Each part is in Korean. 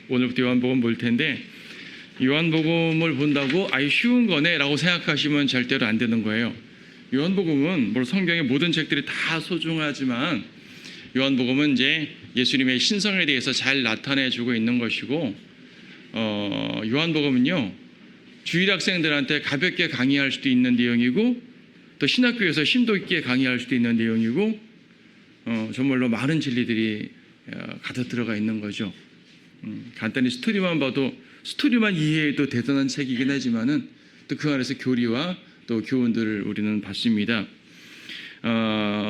오늘부터 요한복음 볼 텐데 요한복음을 본다고 아주 쉬운 거네라고 생각하시면 절대로 안 되는 거예요. 요한복음은 물론 성경의 모든 책들이 다 소중하지만 요한복음은 이제 예수님의 신성에 대해서 잘 나타내주고 있는 것이고 요한복음은요 주일학생들한테 가볍게 강의할 수도 있는 내용이고 또 신학교에서 심도 있게 강의할 수도 있는 내용이고 정말로 많은 진리들이 가득 들어가 있는 거죠. 간단히 스토리만 봐도 스토리만 이해해도 대단한 책이긴 하지만은 또 그 안에서 교리와 또 교훈들을 우리는 받습니다.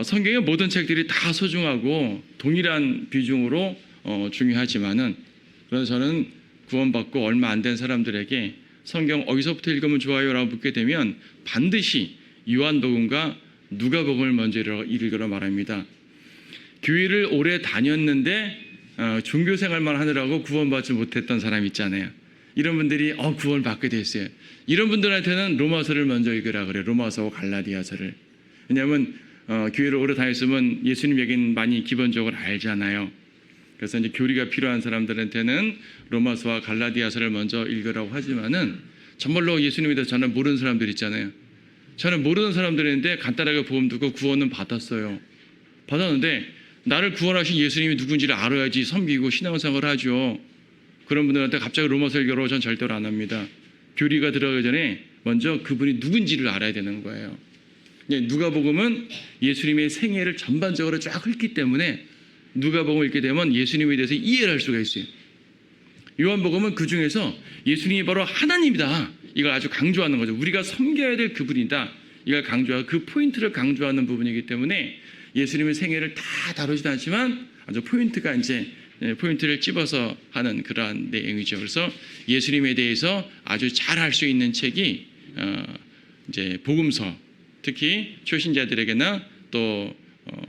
성경의 모든 책들이 다 소중하고 동일한 비중으로 중요하지만은 그래서 저는 구원받고 얼마 안 된 사람들에게 성경 어디서부터 읽으면 좋아요라고 묻게 되면 반드시 요한복음과 누가복음을 먼저 읽으라 말합니다. 교회를 오래 다녔는데 종교생활만 하느라고 구원받지 못했던 사람 있잖아요. 이런 분들이 구원 받게 됐어요. 이런 분들한테는 로마서를 먼저 읽으라 그래요. 로마서와 갈라디아서를. 왜냐하면 교회를 오래 다녔으면 예수님 얘기는 많이 기본적으로 알잖아요. 그래서 이제 교리가 필요한 사람들한테는 로마서와 갈라디아서를 먼저 읽으라고 하지만은 정말로 예수님에 대해서 저는 모르는 사람들 있잖아요. 저는 모르는 사람들인데 간단하게 복음 듣고 구원은 받았어요. 받았는데 나를 구원하신 예수님이 누군지를 알아야지 섬기고 신앙생활을 하죠. 그런 분들한테 갑자기 로마서 읽으라고 전 절대로 안 합니다. 교리가 들어가기 전에 먼저 그분이 누군지를 알아야 되는 거예요. 누가복음은 예수님의 생애를 전반적으로 쫙 훑기 때문에 누가복음을 읽게 되면 예수님에 대해서 이해를 할 수가 있어요. 요한복음은 그중에서 예수님이 바로 하나님이다. 이걸 아주 강조하는 거죠. 우리가 섬겨야 될 그분이다. 이걸 강조하고 그 포인트를 강조하는 부분이기 때문에 예수님의 생애를 다 다루지도 않지만 아주 포인트가 이제 포인트를 찝어서 하는 그러한 내용이죠. 그래서 예수님에 대해서 아주 잘 할 수 있는 책이 이제 복음서, 특히 초신자들에게나 또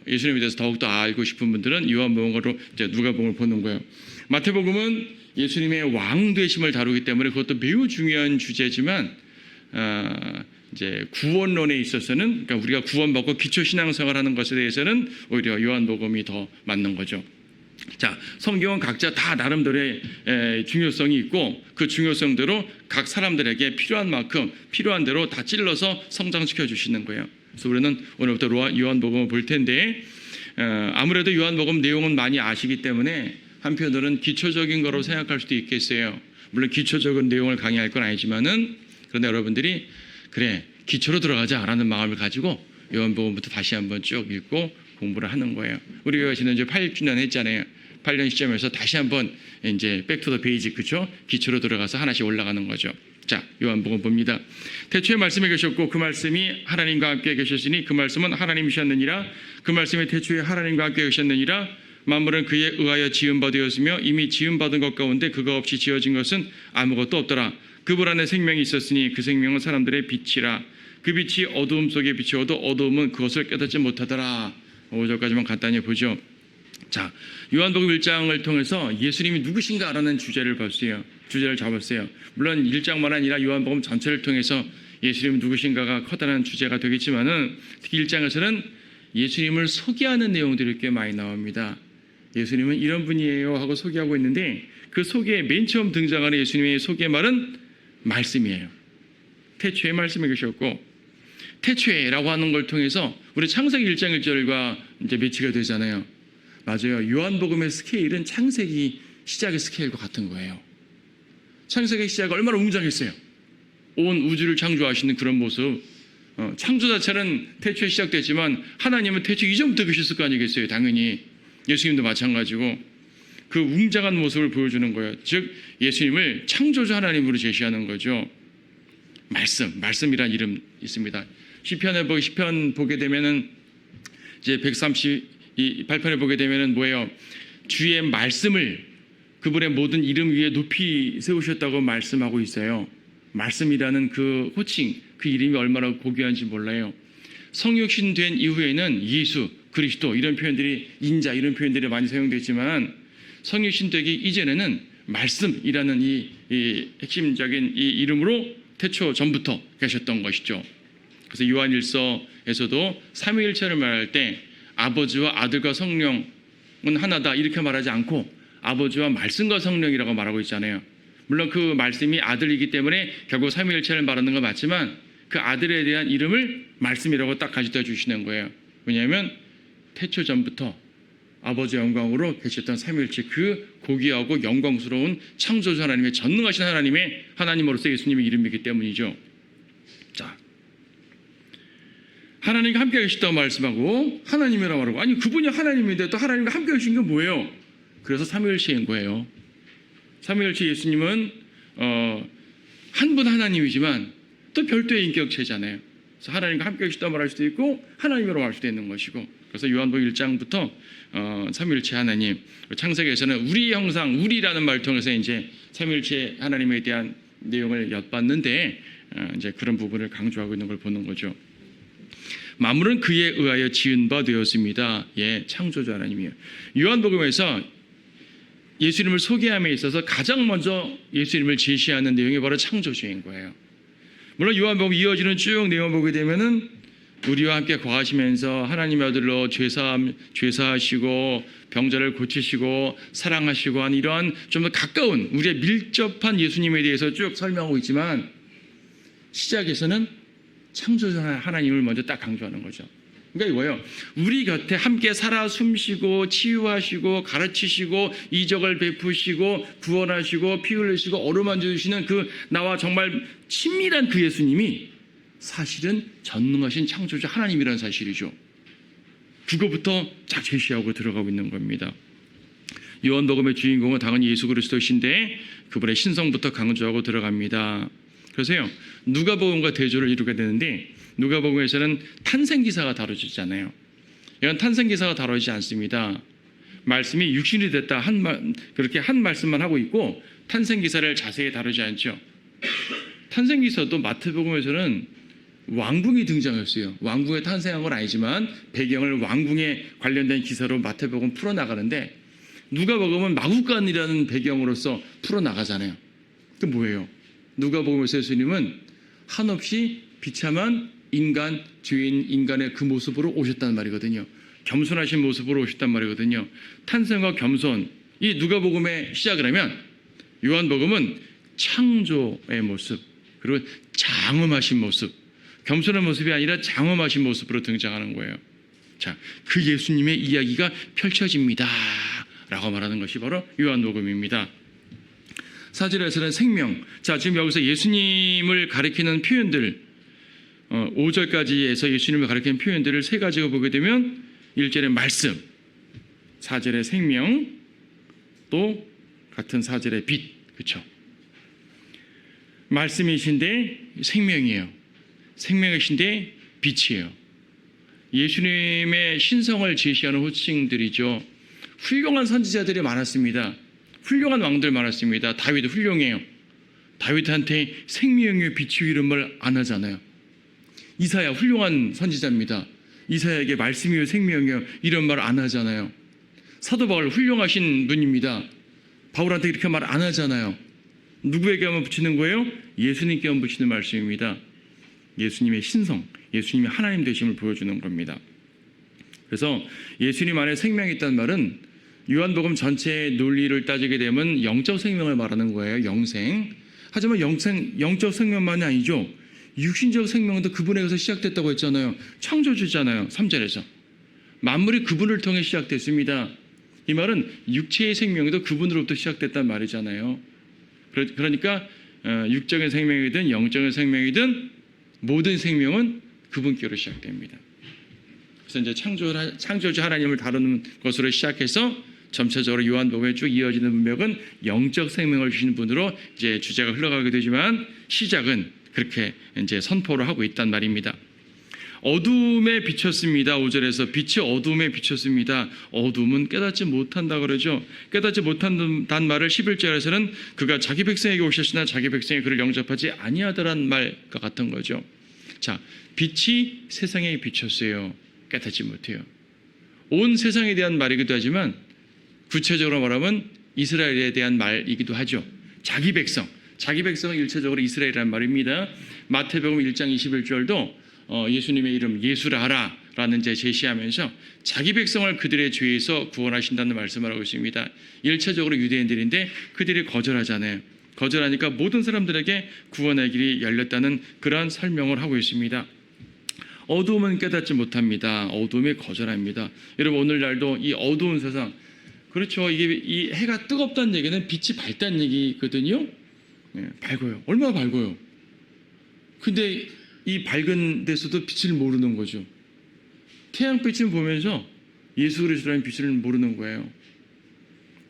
예수님에 대해서 더욱더 알고 싶은 분들은 요한복음으로 이제 누가복음을 보는 거예요. 마태복음은 예수님의 왕 되심을 다루기 때문에 그것도 매우 중요한 주제지만 이제 구원론에 있어서는 그러니까 우리가 구원받고 기초 신앙생활하는 것에 대해서는 오히려 요한복음이 더 맞는 거죠. 자, 성경은 각자 다 나름대로의 중요성이 있고 그 중요성대로 각 사람들에게 필요한 만큼 필요한 대로 다 찔러서 성장시켜 주시는 거예요. 그래서 우리는 오늘부터 요한복음을 볼 텐데 아무래도 요한복음 내용은 많이 아시기 때문에 한편으로는 기초적인 거로 생각할 수도 있겠어요. 물론 기초적인 내용을 강의할 건 아니지만은 그런데 여러분들이 그래 기초로 들어가자라는 마음을 가지고 요한복음부터 다시 한번 쭉 읽고 공부를 하는 거예요. 우리 교회가 지난 이제 8주년 했잖아요. 8년 시점에서 다시 한번 이제 백투더 베이직 그렇죠? 기초로 들어가서 하나씩 올라가는 거죠. 자, 요한복음 봅니다. 태초에 말씀이 계셨고 그 말씀이 하나님과 함께 계셨으니 그 말씀은 하나님이셨느니라. 그 말씀이 태초에 하나님과 함께 계셨느니라. 만물은 그에 의하여 지은 바 되었으며 이미 지은 받은 것 가운데 그가 없이 지어진 것은 아무것도 없더라. 그분 안에 생명이 있었으니 그 생명은 사람들의 빛이라. 그 빛이 어두움 속에 비추어도 어두움은 그것을 깨닫지 못하더라. 5절까지만 간단히 보죠. 자, 요한복음 1장을 통해서 예수님이 누구신가라는 주제를 봤어요. 주제를 잡았어요. 물론 1장만 아니라 요한복음 전체를 통해서 예수님은 누구신가가 커다란 주제가 되겠지만은 특히 1장에서는 예수님을 소개하는 내용들이 꽤 많이 나옵니다. 예수님은 이런 분이에요 하고 소개하고 있는데 그 소개에 맨 처음 등장하는 예수님의 소개 말은 말씀이에요. 태초에 말씀이 계셨고 태초에라고 하는 걸 통해서 우리 창세기 1장 1절과 이제 매치가 되잖아요. 맞아요. 요한복음의 스케일은 창세기 시작의 스케일과 같은 거예요. 창세기 시작이 얼마나 웅장했어요. 온 우주를 창조하시는 그런 모습. 창조 자체는 태초에 시작됐지만 하나님은 태초 이전부터 계셨을 거 아니겠어요. 당연히 예수님도 마찬가지고 그 웅장한 모습을 보여주는 거예요. 즉 예수님을 창조주 하나님으로 제시하는 거죠. 말씀이란 이름 있습니다. 시편 보게 되면은 이제 138편에 보게 되면은 뭐예요? 주의 말씀을 그분의 모든 이름 위에 높이 세우셨다고 말씀하고 있어요. 말씀이라는 그 호칭, 그 이름이 얼마나 고귀한지 몰라요. 성육신 된 이후에는 예수, 그리스도 이런 표현들이 인자 이런 표현들이 많이 사용됐지만 성육신 되기 이전에는 말씀이라는 이 핵심적인 이 이름으로 태초 전부터 계셨던 것이죠. 그래서 요한일서에서도 삼위일체를 말할 때 아버지와 아들과 성령은 하나다 이렇게 말하지 않고 아버지와 말씀과 성령이라고 말하고 있잖아요. 물론 그 말씀이 아들이기 때문에 결국 삼위일체를 말하는 건 맞지만 그 아들에 대한 이름을 말씀이라고 딱 가져다 주시는 거예요. 왜냐하면 태초 전부터 아버지의 영광으로 계셨던 삼위일체 그 고귀하고 영광스러운 창조주 하나님의 전능하신 하나님의 하나님으로서 예수님의 이름이기 때문이죠. 자, 하나님과 함께 계시다고 말씀하고 하나님이라고 말하고, 아니 그분이 하나님인데 또 하나님과 함께 계신 게 뭐예요? 그래서 삼위일체인 거예요. 삼위일체 예수님은 한 분 하나님이지만 또 별도의 인격체잖아요. 그래서 하나님과 함께 계시다고 말할 수도 있고 하나님이라고 할 수도 있는 것이고, 그래서 요한복음 1장부터 삼위일체 하나님, 창세기에서는 우리 형상, 우리라는 말을 통해서 이제 삼위일체 하나님에 대한 내용을 엿봤는데 이제 그런 부분을 강조하고 있는 걸 보는 거죠. 만물은 그에 의하여 지은 바 되었습니다. 예, 창조주 하나님이에요. 요한복음에서 예수님을 소개함에 있어서 가장 먼저 예수님을 제시하는 내용이 바로 창조주인 거예요. 물론 요한복음 이어지는 쭉 내용 보게 되면은 우리와 함께 거하시면서 하나님의 아들로 죄사하시고 병자를 고치시고 사랑하시고 한 이러한 좀 더 가까운 우리의 밀접한 예수님에 대해서 쭉 설명하고 있지만 시작에서는 창조주 하나님을 먼저 딱 강조하는 거죠. 그러니까 이거예요. 우리 곁에 함께 살아 숨쉬고 치유하시고 가르치시고 이적을 베푸시고 구원하시고 피 흘리시고 어루만져 주시는 그 나와 정말 친밀한 그 예수님이 사실은 전능하신 창조주 하나님이라는 사실이죠. 그거부터 쫙 제시하고 들어가고 있는 겁니다. 요한복음의 주인공은 당연히 예수 그리스도이신데 그분의 신성부터 강조하고 들어갑니다. 그래서요, 누가복음과 대조를 이루게 되는데 누가복음에서는 탄생기사가 다뤄지잖아요. 이건 탄생기사가 다뤄지지 않습니다. 말씀이 육신이 됐다 그렇게 한 말씀만 하고 있고 탄생기사를 자세히 다루지 않죠. 탄생기사도 마태복음에서는 왕궁이 등장했어요. 왕궁에 탄생한 건 아니지만 배경을 왕궁에 관련된 기사로 마태복음 풀어나가는데 누가복음은 마국간이라는 배경으로서 풀어나가잖아요. 그 뭐예요? 누가복음에서 예수님은 한없이 비참한 인간, 죄인 인간의 그 모습으로 오셨단 말이거든요. 겸손하신 모습으로 오셨단 말이거든요. 탄생과 겸손, 이 누가복음의 시작을 하면 요한복음은 창조의 모습, 그리고 장엄하신 모습, 겸손한 모습이 아니라 장엄하신 모습으로 등장하는 거예요. 자, 그 예수님의 이야기가 펼쳐집니다 라고 말하는 것이 바로 요한복음입니다. 4절에서는 생명. 자, 지금 여기서 예수님을 가리키는 표현들 5절까지 해서 예수님을 가리키는 표현들을 세 가지가 보게 되면 1절에 말씀, 4절에 생명, 또 같은 4절에 빛. 그렇죠? 말씀이신데 생명이에요. 생명이신데 빛이에요. 예수님의 신성을 제시하는 호칭들이죠. 훌륭한 선지자들이 많았습니다. 훌륭한 왕들 많았습니다. 다윗 훌륭해요. 다윗한테 생명의 빛이 이런 말 안 하잖아요. 이사야 훌륭한 선지자입니다. 이사야에게 말씀이요 생명이요 이런 말 안 하잖아요. 사도 바울 훌륭하신 분입니다. 바울한테 이렇게 말 안 하잖아요. 누구에게만 붙이는 거예요? 예수님께만 붙이는 말씀입니다. 예수님의 신성, 예수님의 하나님 되심을 보여주는 겁니다. 그래서 예수님 안에 생명이 있다는 말은 요한복음 전체의 논리를 따지게 되면 영적 생명을 말하는 거예요. 영생. 하지만 영적 생명만이 아니죠. 육신적 생명도 그분에게서 시작됐다고 했잖아요. 창조주잖아요. 3절에서. 만물이 그분을 통해 시작됐습니다. 이 말은 육체의 생명도 그분으로부터 시작됐단 말이잖아요. 그러니까 육적인 생명이든 영적인 생명이든 모든 생명은 그분께로 시작됩니다. 그래서 이제 창조주 하나님을 다루는 것으로 시작해서 점차적으로 요한복음에 쭉 이어지는 문맥은 영적 생명을 주시는 분으로 이제 주제가 흘러가게 되지만 시작은 그렇게 이제 선포를 하고 있단 말입니다. 어둠에 비쳤습니다. 5절에서 빛이 어둠에 비쳤습니다. 어둠은 깨닫지 못한다 그러죠. 깨닫지 못한다는 말을 11절에서는 그가 자기 백성에게 오셨으나 자기 백성이 그를 영접하지 아니하더란 말과 같은 거죠. 자, 빛이 세상에 비쳤어요. 깨닫지 못해요. 온 세상에 대한 말이기도 하지만 구체적으로 말하면 이스라엘에 대한 말이기도 하죠. 자기 백성은 일체적으로 이스라엘이라는 말입니다. 마태복음 1장 21절도 예수님의 이름 예수라 하라. 라는 이제 제시하면서 자기 백성을 그들의 죄에서 구원하신다는 말씀을 하고 있습니다. 1차적으로 유대인들인데 그들이 거절하잖아요. 거절하니까 모든 사람들에게 구원의 길이 열렸다는 그러한 설명을 하고 있습니다. 어두움은 깨닫지 못합니다. 어두움에 거절합니다. 여러분 오늘날도 이 어두운 세상, 그렇죠. 이게 이 해가 뜨겁다는 얘기는 빛이 밝다는 얘기거든요. 밝아요. 얼마나 밝아요. 근데 이 밝은 데서도 빛을 모르는 거죠. 태양빛을 보면서 예수 그리스도라는 빛을 모르는 거예요.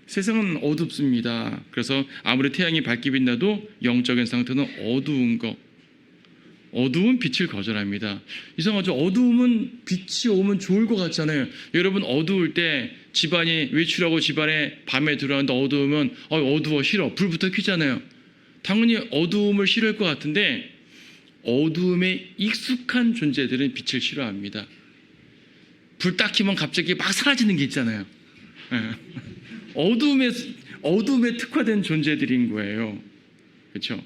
세상은 어둡습니다. 그래서 아무리 태양이 밝게 빛나도 영적인 상태는 어두운 거. 어두운 빛을 거절합니다. 이상하죠. 어두움은 빛이 오면 좋을 것 같잖아요. 여러분 어두울 때 집안이 외출하고 집안에 밤에 들어왔는데 어두우면 어두워 싫어. 불부터 켜잖아요. 당연히 어두움을 싫어할 것 같은데 어두움에 익숙한 존재들은 빛을 싫어합니다. 불 딱 켜면 갑자기 막 사라지는 게 있잖아요. 어두움에 특화된 존재들인 거예요. 그렇죠?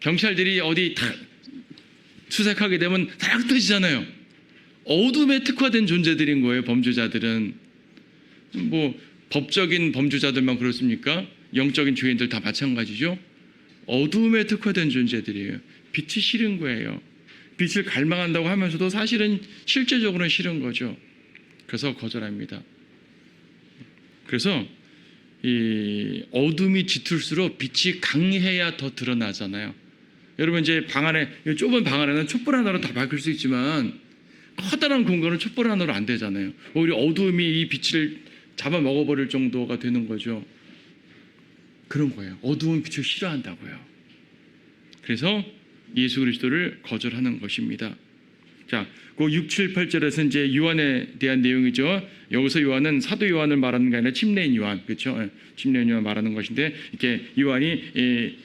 경찰들이 어디 다 수색하게 되면 다 뜨지잖아요. 어둠에 특화된 존재들인 거예요. 범죄자들은. 뭐 법적인 범죄자들만 그렇습니까? 영적인 죄인들 다 마찬가지죠. 어둠에 특화된 존재들이에요. 빛이 싫은 거예요. 빛을 갈망한다고 하면서도 사실은 실제적으로는 싫은 거죠. 그래서 거절합니다. 그래서 이 어둠이 짙을수록 빛이 강해야 더 드러나잖아요. 여러분 이제 방 안에, 좁은 방 안에는 촛불 하나로 다 밝힐 수 있지만 커다란 공간은 촛불 하나로 안 되잖아요. 오히려 어두움이 이 빛을 잡아먹어버릴 정도가 되는 거죠. 그런 거예요. 어두운 빛을 싫어한다고요. 그래서 예수 그리스도를 거절하는 것입니다. 자, 그 6, 7, 8절에서 이제 요한에 대한 내용이죠. 여기서 요한은 사도 요한을 말하는 게 아니라 침례인 요한, 그렇죠? 침례인 요한 말하는 것인데 이렇게 요한이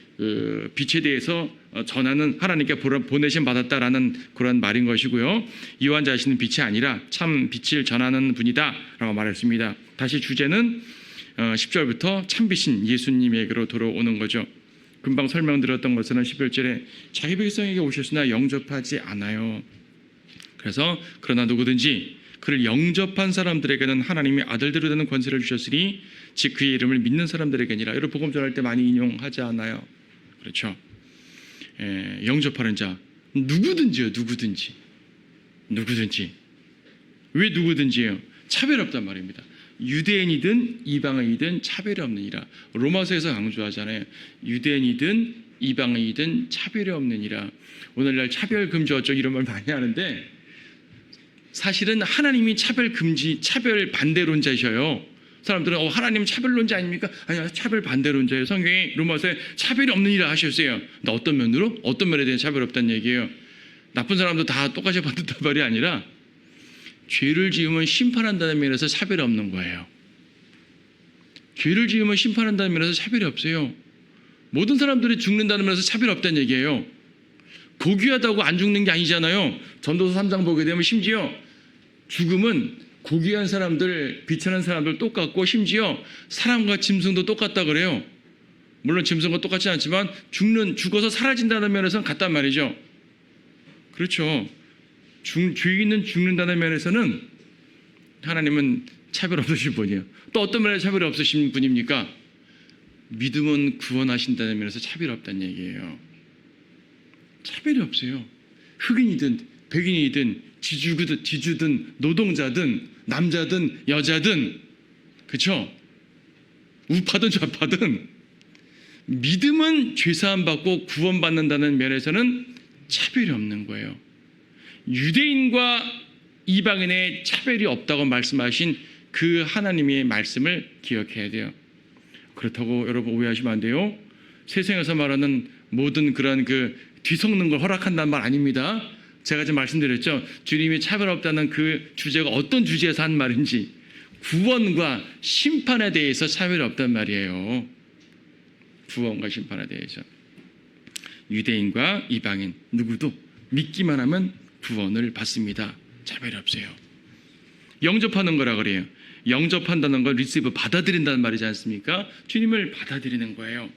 빛에 대해서 전하는 하나님께 보내심 받았다라는 그런 말인 것이고요. 요한 자신은 빛이 아니라 참 빛을 전하는 분이다라고 말했습니다. 다시 주제는 10절부터 참빛인 예수님에게로 돌아오는 거죠. 금방 설명드렸던 것은 11절에 자기 백성에게 오셨으나 영접하지 않아요. 그래서 그러나 누구든지 그를 영접한 사람들에게는 하나님이 아들들이 되는 권세를 주셨으니 즉 그의 이름을 믿는 사람들에게니라. 여러분 복음 전할 때 많이 인용하지 않아요. 그렇죠. 영접하는 자 누구든지요. 누구든지. 왜 누구든지예요? 차별 없단 말입니다. 유대인이든 이방인이든 차별이 없느니라. 로마서에서 강조하잖아요. 유대인이든 이방인이든 차별이 없느니라. 오늘날 차별 금지 어쩌고 이런 말 많이 하는데 사실은 하나님이 차별 금지, 차별 반대론자셔요. 사람들은 하나님 차별론자 아닙니까? 아니요, 차별 반대론자예요. 성경이 로마서에 차별이 없느니라 하셨어요. 근데 어떤 면으로? 어떤 면에 대한 차별 없다는 얘기예요. 나쁜 사람도 다 똑같이 받는단 말이 아니라 죄를 지으면 심판한다는 면에서 차별이 없는 거예요. 죄를 지으면 심판한다는 면에서 차별이 없어요. 모든 사람들이 죽는다는 면에서 차별이 없다는 얘기예요. 고귀하다고 안 죽는 게 아니잖아요. 전도서 3장 보게 되면 심지어 죽음은 고귀한 사람들, 비천한 사람들 똑같고 심지어 사람과 짐승도 똑같다 그래요. 물론 짐승과 똑같지 않지만 죽어서 사라진다는 면에서는 같단 말이죠. 그렇죠. 죄인은 죽는다는 면에서는 하나님은 차별 없으신 분이에요. 또 어떤 면에서 차별이 없으신 분입니까? 믿음은 구원하신다는 면에서 차별이 없다는 얘기예요. 차별이 없어요. 흑인이든 백인이든 지주든 노동자든 남자든 여자든 그렇죠? 우파든 좌파든 믿음은 죄사함 받고 구원받는다는 면에서는 차별이 없는 거예요. 유대인과 이방인의 차별이 없다고 말씀하신 그 하나님의 말씀을 기억해야 돼요. 그렇다고 여러분 오해하시면 안 돼요. 세상에서 말하는 모든 그런 그 뒤섞는 걸 허락한다는 말 아닙니다. 제가 지금 말씀드렸죠. 주님이 차별 없다는 그 주제가 어떤 주제에서 한 말인지 구원과 심판에 대해서 차별이 없단 말이에요. 구원과 심판에 대해서. 유대인과 이방인 누구도 믿기만 하면 구원을 받습니다. 차별이 없어요. 영접하는 거라 그래요. 영접한다는 건 리시브 받아들인다는 말이지 않습니까? 주님을 받아들이는 거예요.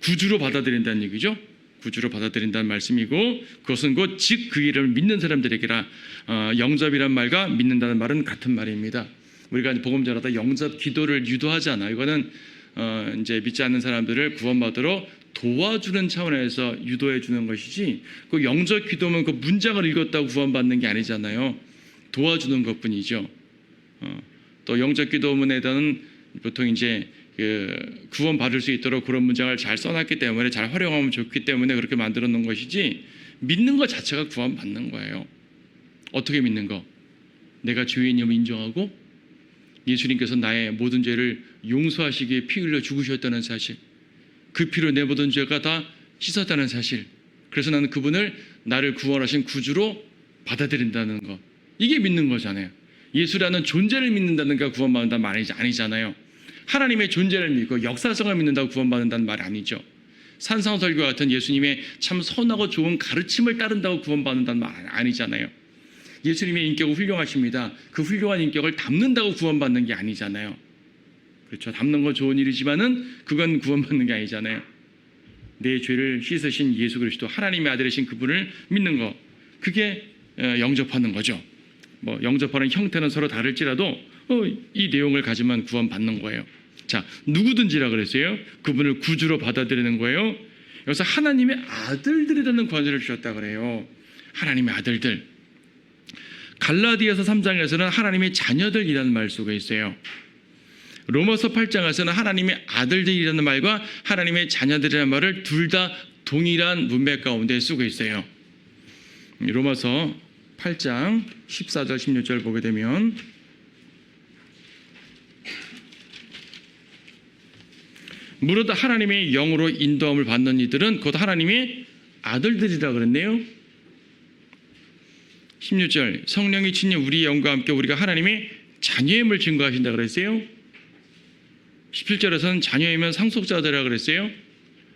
구주로 받아들인다는 얘기죠. 구주로 받아들인다는 말씀이고, 그것은 곧 즉 그 이름을 믿는 사람들에게라. 영접이란 말과 믿는다는 말은 같은 말입니다. 우리가 복음 전하다 영접 기도를 유도하잖아. 이거는 이제 믿지 않는 사람들을 구원받으러 도와주는 차원에서 유도해 주는 것이지, 그 영접 기도면 그 문장을 읽었다고 구원받는 게 아니잖아요. 도와주는 것뿐이죠. 또 영접 기도문에는 보통 이제 구원 받을 수 있도록 그런 문장을 잘 써놨기 때문에, 잘 활용하면 좋기 때문에 그렇게 만들어 놓은 것이지, 믿는 것 자체가 구원 받는 거예요. 어떻게 믿는 거? 내가 죄인임을 인정하고 예수님께서 나의 모든 죄를 용서하시기에 피 흘려 죽으셨다는 사실, 그 피로 내 모든 죄가 다 씻었다는 사실, 그래서 나는 그분을 나를 구원하신 구주로 받아들인다는 것, 이게 믿는 거잖아요. 예수라는 존재를 믿는다는 게 구원받는다는 말이 아니잖아요. 하나님의 존재를 믿고 역사성을 믿는다고 구원받는다는 말 아니죠. 산상설교 같은 예수님의 참 선하고 좋은 가르침을 따른다고 구원받는다는 말 아니잖아요. 예수님의 인격은 훌륭하십니다. 그 훌륭한 인격을 담는다고 구원받는 게 아니잖아요. 그렇죠. 담는 건 좋은 일이지만은 그건 구원받는 게 아니잖아요. 내 죄를 씻으신 예수 그리스도, 하나님의 아들이신 그분을 믿는 거, 그게 영접하는 거죠. 뭐 영접하는 형태는 서로 다를지라도 이 내용을 가지면 구원받는 거예요. 자, 누구든지라 그랬어요. 그분을 구주로 받아들이는 거예요. 여기서 하나님의 아들들이라는 권세를 주셨다 그래요. 하나님의 아들들. 갈라디아서 3장에서는 하나님의 자녀들이라는 말 속에 있어요. 로마서 8장에서는 하나님의 아들들이라는 말과 하나님의 자녀들이라는 말을 둘 다 동일한 문맥 가운데 쓰고 있어요. 로마서 8장 14절 16절 보게 되면, 무릇 하나님의 영으로 인도함을 받는 이들은 곧 하나님의 아들들이라 그랬네요. 16절, 성령이 친히 우리 영과 함께 우리가 하나님의 자녀임을 증거하신다 그랬어요. 17절에서는 자녀이면 상속자들이라 그랬어요.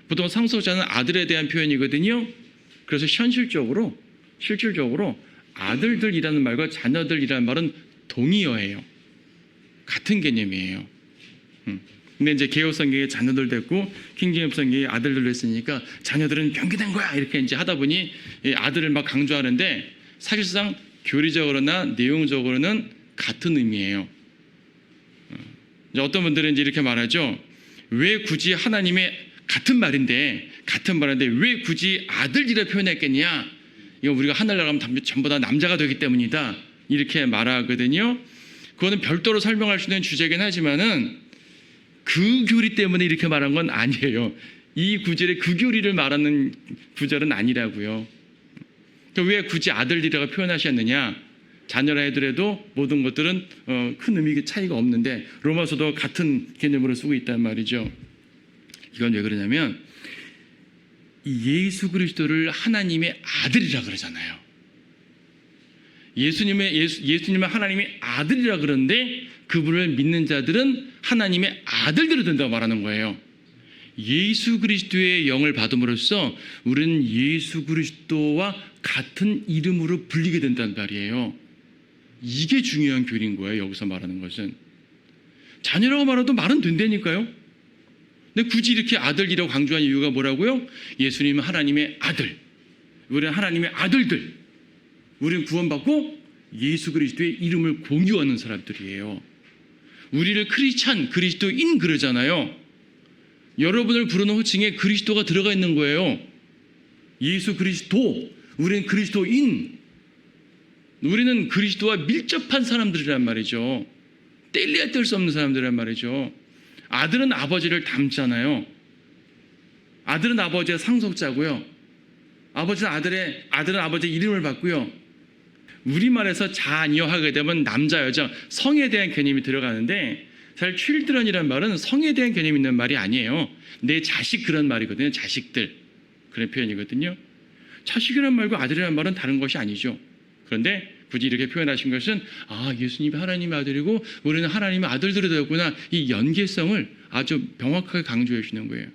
보통 상속자는 아들에 대한 표현이거든요. 그래서 실질적으로 아들들이라는 말과 자녀들이라는 말은 동의어예요. 같은 개념이에요. 근데 이제 개역 성경에 자녀들 됐고 킹제임스 성경에 아들들 했으니까 자녀들은 변기된 거야 이렇게 이제 하다 보니 아들을 막 강조하는데, 사실상 교리적으로나 내용적으로는 같은 의미예요. 이제 어떤 분들은 이제 이렇게 말하죠. 왜 굳이 하나님의 같은 말인데 왜 굳이 아들이라 표현했겠냐? 이거 우리가 하늘 나가면 전부 다 남자가 되기 때문이다. 이렇게 말하거든요. 그거는 별도로 설명할 수 있는 주제긴 하지만은 그 교리 때문에 이렇게 말한 건 아니에요. 이 구절의 그 교리를 말하는 구절은 아니라고요. 왜 굳이 아들이라고 표현하셨느냐? 자녀라 하더라도 모든 것들은 큰 의미 차이가 없는데 로마서도 같은 개념으로 쓰고 있단 말이죠. 이건 왜 그러냐면 예수 그리스도를 하나님의 아들이라 그러잖아요. 예수님은 하나님의 아들이라 그러는데 그분을 믿는 자들은 하나님의 아들들이 된다고 말하는 거예요. 예수 그리스도의 영을 받음으로써 우리는 예수 그리스도와 같은 이름으로 불리게 된다는 말이에요. 이게 중요한 교리인 거예요. 여기서 말하는 것은. 자녀라고 말해도 말은 된다니까요. 근데 굳이 이렇게 아들이라고 강조한 이유가 뭐라고요? 예수님은 하나님의 아들, 우리는 하나님의 아들들, 우리는 구원받고 예수 그리스도의 이름을 공유하는 사람들이에요. 우리를 크리스찬, 그리스도인 그러잖아요. 여러분을 부르는 호칭에 그리스도가 들어가 있는 거예요. 예수 그리스도, 우리는 그리스도인, 우리는 그리스도와 밀접한 사람들이란 말이죠. 뗄래야 뗄 수 없는 사람들이란 말이죠. 아들은 아버지를 닮잖아요. 아들은 아버지의 상속자고요. 아들은 아버지의 이름을 받고요. 우리말에서 자녀 하게 되면 남자, 여자, 성에 대한 개념이 들어가는데, 사실 children이라는 말은 성에 대한 개념이 있는 말이 아니에요. 내 자식 그런 말이거든요. 자식들 그런 표현이거든요. 자식이라는 말과 아들이라는 말은 다른 것이 아니죠. 그런데 굳이 이렇게 표현하신 것은 예수님이 하나님의 아들이고 우리는 하나님의 아들들이 되었구나, 이 연계성을 아주 명확하게 강조해 주시는 거예요.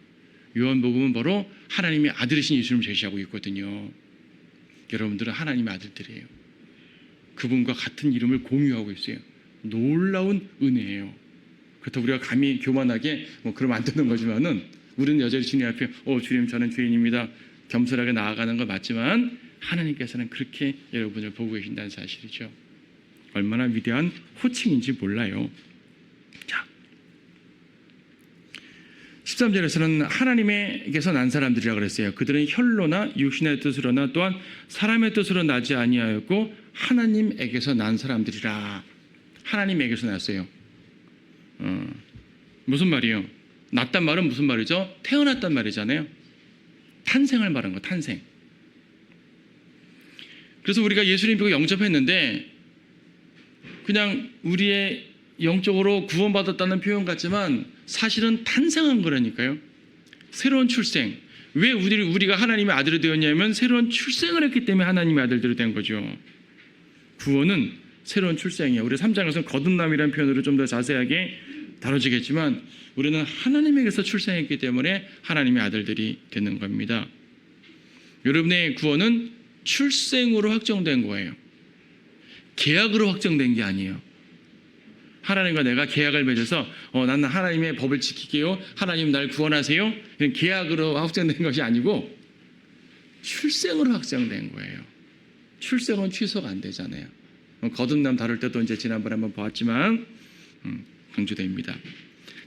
요한복음은 바로 하나님의 아들이신 예수님을 제시하고 있거든요. 여러분들은 하나님의 아들들이에요. 그분과 같은 이름을 공유하고 있어요. 놀라운 은혜예요. 그렇다고 우리가 감히 교만하게 그러면 안 되는 거지만은 우리는 여전히 주님 앞에 주님 저는 죄인입니다. 겸손하게 나아가는 건 맞지만 하나님께서는 그렇게 여러분을 보고 계신다는 사실이죠. 얼마나 위대한 호칭인지 몰라요. 자, 13절에서는 하나님에게서 난 사람들이라 그랬어요. 그들은 혈로나 육신의 뜻으로나 또한 사람의 뜻으로 나지 아니하였고 하나님에게서 난 사람들이라. 하나님에게서 났어요. 무슨 말이에요? 났단 말은 무슨 말이죠? 태어났단 말이잖아요. 탄생을 말한 거, 탄생. 그래서 우리가 예수님 보고 영접했는데 그냥 우리의 영적으로 구원받았다는 표현 같지만 사실은 탄생한 거라니까요. 새로운 출생. 왜 우리가 하나님의 아들이 되었냐면 새로운 출생을 했기 때문에 하나님의 아들들이 된 거죠. 구원은 새로운 출생이에요. 우리 3장에서는 거듭남이라는 표현으로 좀 더 자세하게 다뤄지겠지만 우리는 하나님에게서 출생했기 때문에 하나님의 아들들이 되는 겁니다. 여러분의 구원은 출생으로 확정된 거예요. 계약으로 확정된 게 아니에요. 하나님과 내가 계약을 맺어서 나는 하나님의 법을 지킬게요. 하나님 날 구원하세요. 이런 계약으로 확정된 것이 아니고 출생으로 확정된 거예요. 출생은 취소가 안 되잖아요. 거듭남 다룰 때도 이제 지난번에 한번 보았지만 강조됩니다.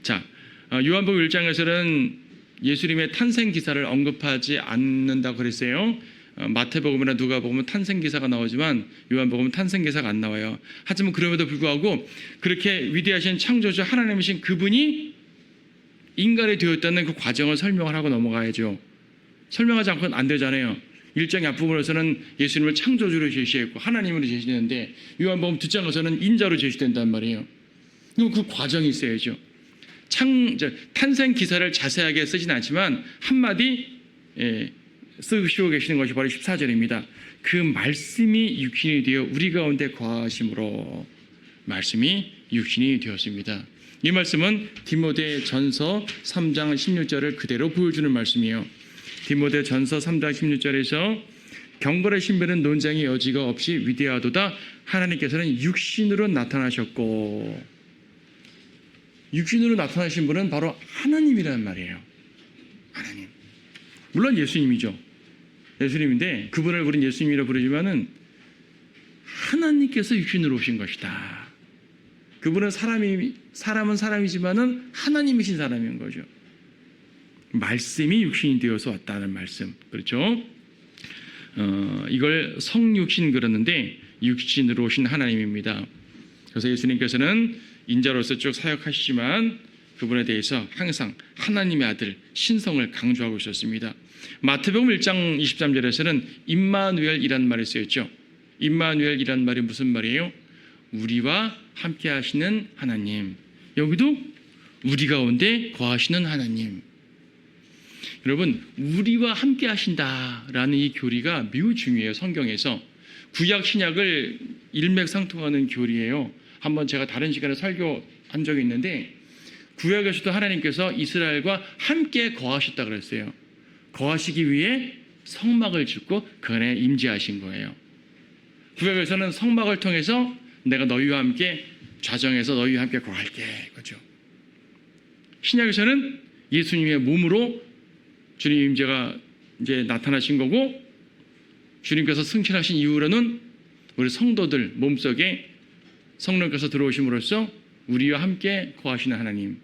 자, 요한복음 1장에서는 예수님의 탄생 기사를 언급하지 않는다고 그랬어요. 마태복음이나 누가복음은 탄생 기사가 나오지만 요한복음은 탄생 기사가 안 나와요. 하지만 그럼에도 불구하고 그렇게 위대하신 창조주 하나님이신 그분이 인간이 되었다는 그 과정을 설명을 하고 넘어가야죠. 설명하지 않고는 안 되잖아요. 1장의 앞부분에서는 예수님을 창조주로 제시했고 하나님으로 제시했는데 요한복음 뒷장에서는 인자로 제시된단 말이에요. 그럼 그 과정이 있어야죠. 탄생 기사를 자세하게 쓰진 않지만 한마디 쓰시고 계시는 것이 바로 14절입니다. 그 말씀이 육신이 되어 우리 가운데 거하심으로 말씀이 육신이 되었습니다. 이 말씀은 디모데전서 3장 16절을 그대로 보여주는 말씀이에요. 디모데전서 3장 16절에서 경건의 신비는 논쟁의 여지가 없이 위대하도다. 하나님께서는 육신으로 나타나셨고, 육신으로 나타나신 분은 바로 하나님이라는 말이에요. 하나님. 물론 예수님이죠. 예수님인데 그분을 우리는 예수님이라고 부르지만은 하나님께서 육신으로 오신 것이다. 그분은 사람은 사람이지만은 하나님이신 사람인 거죠. 말씀이 육신이 되어서 왔다는 말씀. 그렇죠? 이걸 성육신 그러는데 육신으로 오신 하나님입니다. 그래서 예수님께서는 인자로서 쭉 사역하시지만 그분에 대해서 항상 하나님의 아들 신성을 강조하고 있었습니다. 마태복음 1장 23절에서는 임마누엘이라는 말이 쓰였죠. 임마누엘이라는 말이 무슨 말이에요? 우리와 함께 하시는 하나님. 여기도 우리 가운데 거하시는 하나님. 여러분, 우리와 함께 하신다라는 이 교리가 매우 중요해요. 성경에서 구약 신약을 일맥상통하는 교리예요. 한번 제가 다른 시간에 설교한 적이 있는데 구약에서도 하나님께서 이스라엘과 함께 거하셨다 그랬어요. 거하시기 위해 성막을 짓고 그 안에 임재하신 거예요. 구약에서는 성막을 통해서 내가 너희와 함께 좌정해서 너희와 함께 거할게. 그죠? 신약에서는 예수님의 몸으로 주님 임재가 이제 나타나신 거고 주님께서 승천하신 이후로는 우리 성도들 몸속에 성령께서 들어오심으로써 우리와 함께 거하시는 하나님.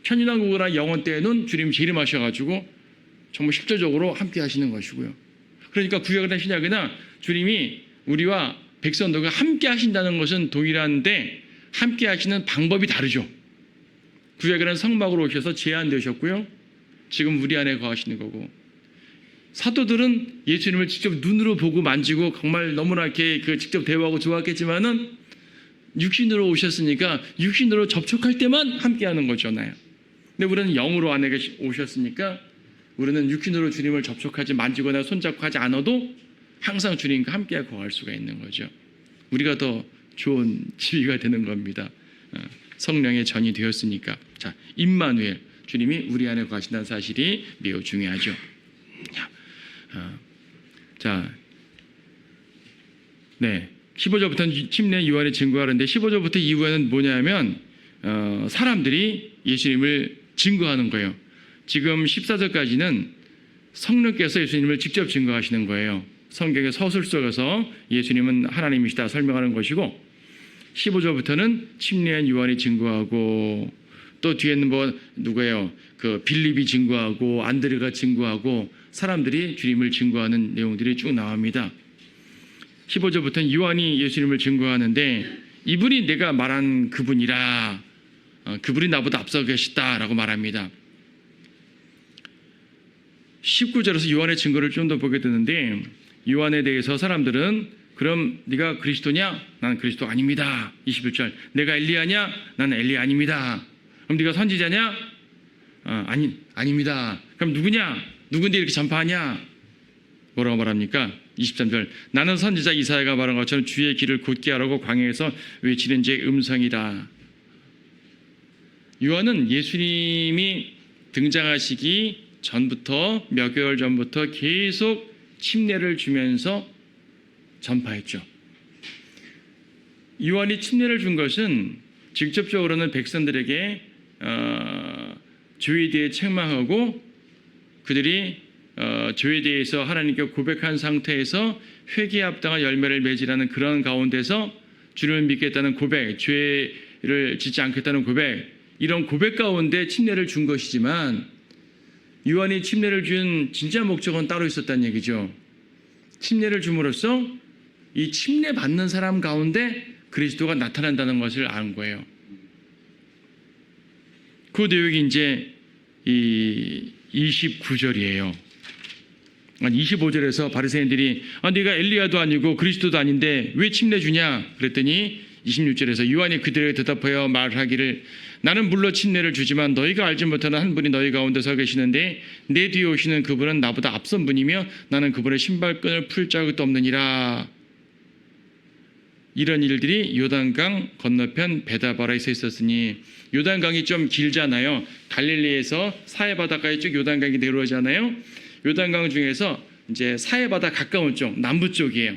천인왕국이나 영원 때에는 주님 재림하셔가지고 정말 실제적으로 함께 하시는 것이고요. 그러니까 구약이나 신약이나 주님이 우리와 백성들과 함께 하신다는 것은 동일한데 함께 하시는 방법이 다르죠. 구약에는 성막으로 오셔서 제한되셨고요. 지금 우리 안에 거하시는 거고 사도들은 예수님을 직접 눈으로 보고 만지고 정말 너무나 이렇게 직접 대화하고 좋았겠지만은 육신으로 오셨으니까 육신으로 접촉할 때만 함께하는 거잖아요. 근데 우리는 영으로 안에 오셨으니까 우리는 육신으로 주님을 접촉하지 만지거나 손잡고 하지 않아도 항상 주님과 함께 거할 수가 있는 거죠. 우리가 더 좋은 지위가 되는 겁니다. 성령의 전이 되었으니까. 자, 임마누엘 주님이 우리 안에 거하신다는 사실이 매우 중요하죠. 자, 네. 15절부터는 침례 요한의 증거하는데 15절부터 이후에는 뭐냐면 사람들이 예수님을 증거하는 거예요. 지금 14절까지는 성령께서 예수님을 직접 증거하시는 거예요. 성경의 서술 속에서 예수님은 하나님이시다 설명하는 것이고 15절부터는 침례한 요한이 증거하고 또 뒤에는 누구예요? 그 빌립이 증거하고 안드레가 증거하고 사람들이 주님을 증거하는 내용들이 쭉 나옵니다. 15절부터는 요한이 예수님을 증거하는데 이분이 내가 말한 그분이라 그분이 나보다 앞서 계시다라고 말합니다. 19절에서 요한의 증거를 좀 더 보게 되는데 요한에 대해서 사람들은 그럼 네가 그리스도냐? 나는 그리스도 아닙니다. 21절 내가 엘리야냐? 나는 엘리야 아닙니다. 그럼 네가 선지자냐? 아닙니다. 그럼 누구냐? 누군데 이렇게 전파하냐? 뭐라고 말합니까? 23절 나는 선지자 이사야가 말한 것처럼 주의 길을 곧게 하라고 광야에서 외치는 제 음성이라. 요한은 예수님이 등장하시기 전부터 몇 개월 전부터 계속 침례를 주면서 전파했죠. 요한이 침례를 준 것은 직접적으로는 백성들에게 죄에 대해 책망하고 그들이 죄에 대해서 하나님께 고백한 상태에서 회개에 합당한 열매를 맺으라는 그런 가운데서 주를 믿겠다는 고백, 죄를 짓지 않겠다는 고백, 이런 고백 가운데 침례를 준 것이지만 요한이 침례를 준 진짜 목적은 따로 있었다는 얘기죠. 침례를 줌으로써 이 침례 받는 사람 가운데 그리스도가 나타난다는 것을 안 거예요. 그 내용이 이제 이 29절이에요. 25절에서 바리새인들이 네가 엘리야도 아니고 그리스도도 아닌데 왜 침례 주냐 그랬더니 26절에서 요한이 그들에게 대답하여 말하기를 나는 물론 침례를 주지만 너희가 알지 못하는 한 분이 너희 가운데 서 계시는데 내 뒤에 오시는 그분은 나보다 앞선 분이며 나는 그분의 신발끈을 풀 자국도 없느니라. 이런 일들이 요단강 건너편 베다바라에서 있었으니 요단강이 좀 길잖아요. 갈릴리에서 사해바다까지 쭉 요단강이 내려오잖아요. 요단강 중에서 이제 사해바다 가까운 쪽 남부 쪽이에요.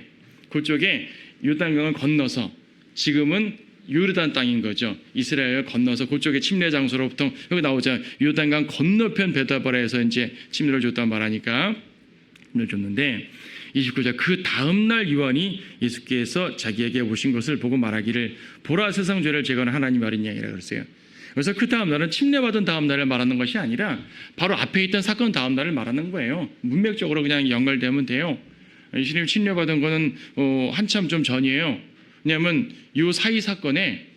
그쪽에 요단강을 건너서 지금은 요르단 땅인 거죠. 이스라엘을 건너서 그쪽에 침례 장소로 보통 여기 나오자 요단강 건너편 베다바라에서 이제 침례를 줬단 말하니까 침례를 줬는데 29절 그 다음 날 요한이 예수께서 자기에게 오신 것을 보고 말하기를 보라 세상 죄를 제거하는 하나님 아니냐이라 그랬어요. 그래서 그 다음 날은 침례받은 다음 날을 말하는 것이 아니라 바로 앞에 있던 사건 다음 날을 말하는 거예요. 문맥적으로 그냥 연결되면 돼요. 예수님 침례받은 거는 한참 좀 전이에요. 왜냐하면 이 사이 사건에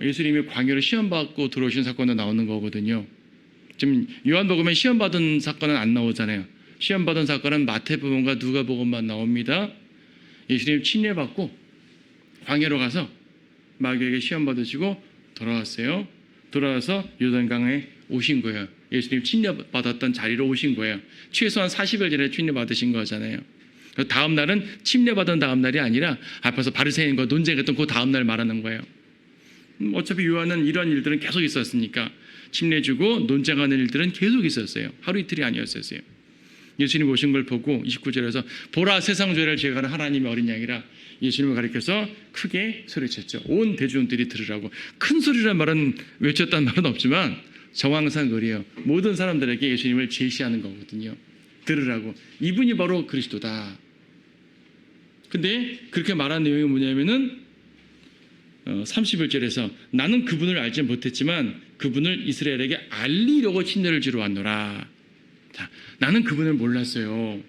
예수님이 광야로 시험받고 들어오신 사건도 나오는 거거든요. 지금 요한복음에 시험받은 사건은 안 나오잖아요. 시험받은 사건은 마태복음과 누가복음만 나옵니다. 예수님 침례받고 광야로 가서 마귀에게 시험받으시고 돌아왔어요. 돌아와서 요단강에 오신 거예요. 예수님 침례받았던 자리로 오신 거예요. 최소한 40일 전에 침례받으신 거잖아요. 다음 날은 침례받은 다음 날이 아니라 앞에서 바리새인과 논쟁했던 그 다음 날 말하는 거예요. 어차피 요한은 이런 일들은 계속 있었으니까 침례 주고 논쟁하는 일들은 계속 있었어요. 하루 이틀이 아니었어요. 예수님 오신 걸 보고 29절에서 보라 세상 죄를 제거하는 하나님의 어린 양이라 예수님을 가리켜서 크게 소리쳤죠. 온 대중들이 들으라고. 큰 소리란 말은 외쳤다는 말은 없지만 정황상 그래요. 모든 사람들에게 예수님을 제시하는 거거든요. 들으라고. 이분이 바로 그리스도다. 근데 그렇게 말한 내용이 뭐냐면은 31절에서 나는 그분을 알지 못했지만 그분을 이스라엘에게 알리려고 침례를 주러 왔노라. 자, 나는 그분을 몰랐어요.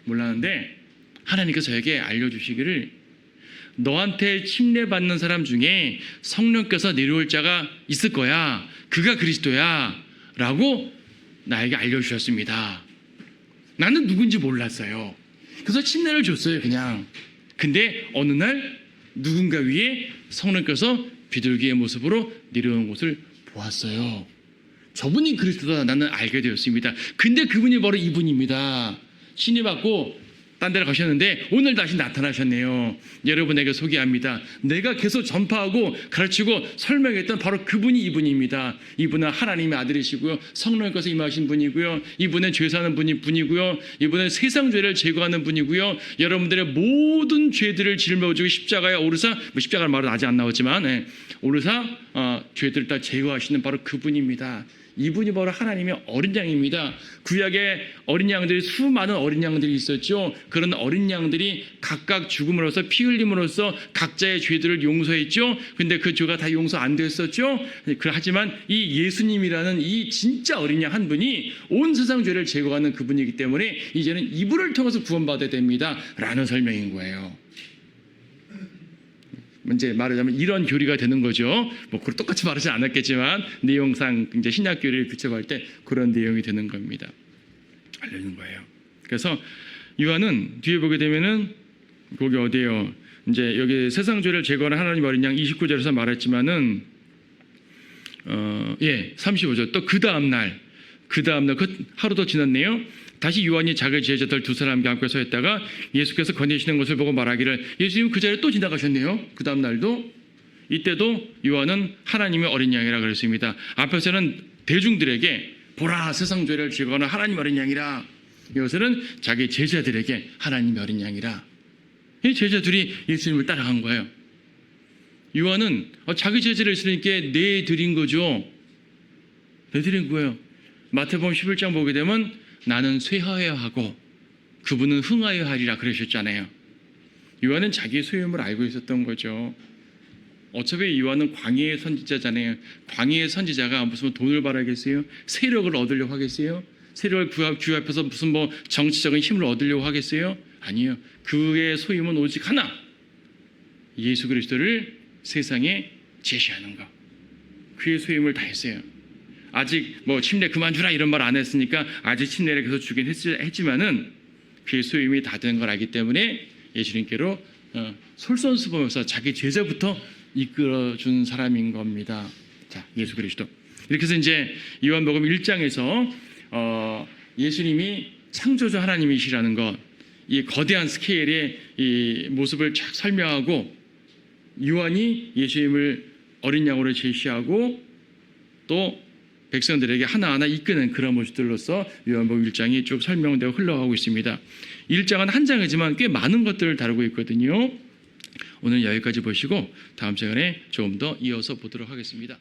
몰랐는데 하나님께서 저에게 알려주시기를 너한테 침례받는 사람 중에 성령께서 내려올 자가 있을 거야. 그가 그리스도야. 라고 나에게 알려주셨습니다. 나는 누군지 몰랐어요. 그래서 침례를 줬어요, 그냥. 근데 어느 날 누군가 위에 성령께서 비둘기의 모습으로 내려오는 것을 보았어요. 저분이 그리스도다 나는 알게 되었습니다. 근데 그분이 바로 이분입니다. 신이 받고 딴 데로 가셨는데 오늘 다시 나타나셨네요. 여러분에게 소개합니다. 내가 계속 전파하고 가르치고 설명했던 바로 그분이 이분입니다. 이분은 하나님의 아들이시고요. 성령께서 임하신 분이고요. 이분은 죄 사는 분이고요. 이분은 세상 죄를 제거하는 분이고요. 여러분들의 모든 죄들을 짊어지고 십자가에 오르사, 십자가의 말은 아직 안 나왔지만 오르사 죄들을 다 제거하시는 바로 그분입니다. 이분이 바로 하나님의 어린 양입니다. 구약에 어린 양들이 수많은 어린 양들이 있었죠. 그런 어린 양들이 각각 죽음으로써 피 흘림으로써 각자의 죄들을 용서했죠. 근데 그 죄가 다 용서 안 됐었죠. 하지만 이 예수님이라는 이 진짜 어린 양 한 분이 온 세상 죄를 제거하는 그분이기 때문에 이제는 이분을 통해서 구원받아야 됩니다. 라는 설명인 거예요. 이제 말하자면 이런 교리가 되는 거죠. 뭐 똑같이 말하지 않았겠지만 내용상 이제 신약 교리를 비춰볼 때 그런 내용이 되는 겁니다. 알려주는 거예요. 그래서 요한은 뒤에 보게 되면은 거기 어디에요? 이제 여기 세상 죄를 제거하는 하나님 어린 양 29절에서 말했지만은 35절 또 그 다음 날 그 하루 더 지났네요. 다시 요한이 자기 제자들 두 사람과 함께 서 있다가 예수께서 거니시는 것을 보고 말하기를 예수님 그 자리에 또 지나가셨네요. 그 다음 날도 이때도 요한은 하나님의 어린 양이라 그랬습니다. 앞에서는 대중들에게 보라 세상 죄를 제거하는 하나님 어린 양이라, 이것은 자기 제자들에게 하나님의 어린 양이라. 이 제자들이 예수님을 따라간 거예요. 요한은 자기 제자를 있으니까 내드린 거죠. 내드린 거예요. 마태복음 11장 보게 되면 나는 쇠하여야 하고 그분은 흥하여야 하리라 그러셨잖아요. 요한은 자기의 소유임을 알고 있었던 거죠. 어차피 요한은 광야의 선지자잖아요. 광야의 선지자가 무슨 돈을 벌어야겠어요? 세력을 얻으려고 하겠어요? 세력을 규합해서 무슨 뭐 정치적인 힘을 얻으려고 하겠어요? 아니에요. 그의 소임은 오직 하나, 예수 그리스도를 세상에 제시하는 것. 그의 소임을 다했어요. 아직 뭐 침례 그만 주라 이런 말 안 했으니까 아직 침례를 계속 주긴 했지만은 그의 소임이 다 된 걸 알기 때문에 예수님께로 솔선수범해서 자기 제자부터 이끌어준 사람인 겁니다. 자, 예수 그리스도. 이렇게 해서 이제 요한복음 1장에서 예수님이 창조주 하나님이시라는 것, 이 거대한 스케일의 이 모습을 쫙 설명하고 요한이 예수님을 어린 양으로 제시하고 또 백성들에게 하나하나 이끄는 그런 모습들로서 요한복음 1장이 쭉 설명되고 흘러가고 있습니다. 1장은 한 장이지만 꽤 많은 것들을 다루고 있거든요. 오늘 여기까지 보시고 다음 시간에 조금 더 이어서 보도록 하겠습니다.